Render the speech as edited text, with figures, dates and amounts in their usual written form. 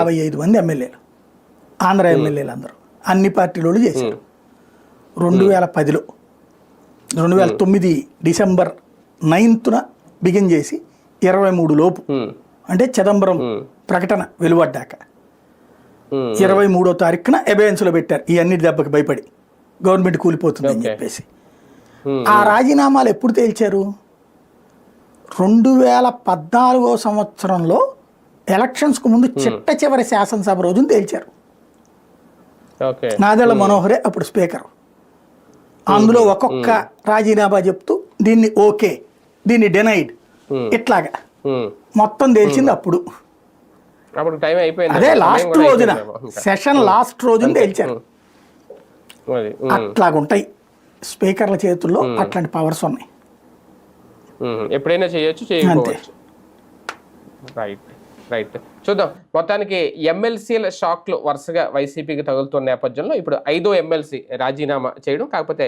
55 మంది ఎమ్మెల్యేలు, ఆంధ్ర ఎమ్మెల్యేలు అందరూ అన్ని పార్టీలు చేశారు. 2010లో 2009 డిసెంబర్ 9న బిగిన్ చేసి 23 లోపు అంటే చిదంబరం ప్రకటన వెలువడ్డాక 23వ తారీఖున అబేయన్స్లో పెట్టారు. ఈ అన్నిటి దెబ్బకి భయపడి గవర్నమెంట్ కూలిపోతుందని చెప్పేసి. ఆ రాజీనామాలు ఎప్పుడు తేల్చారు? 2014 సంవత్సరంలో ఎలక్షన్స్కు ముందు చిట్ట చివరి శాసనసభ రోజున తేల్చారు. నాదెళ్ల మనోహరే అప్పుడు స్పీకర్. అందులో ఒక్కొక్క రాజీనామా చెప్తూ దీన్ని ఓకే, దీన్ని డెనైడ్, ఇట్లాగా మొత్తం తేల్చింది అప్పుడు. అదే లాస్ట్ రోజున సెషన్ లాస్ట్ రోజున తేల్చారు. అట్లాగుంటాయి స్పీకర్ల చేతుల్లో, అట్లాంటి పవర్స్ ఉన్నాయి. ఎప్పుడైనా చేయొచ్చు, చేయకపోవచ్చు. రైట్ రైట్ చూద్దాం. మొత్తానికి ఎమ్మెల్సీల షాక్లు వరుసగా వైసీపీకి తగులుతున్న నేపథ్యంలో ఇప్పుడు 5వ ఎమ్మెల్సీ రాజీనామా చేయడం, కాకపోతే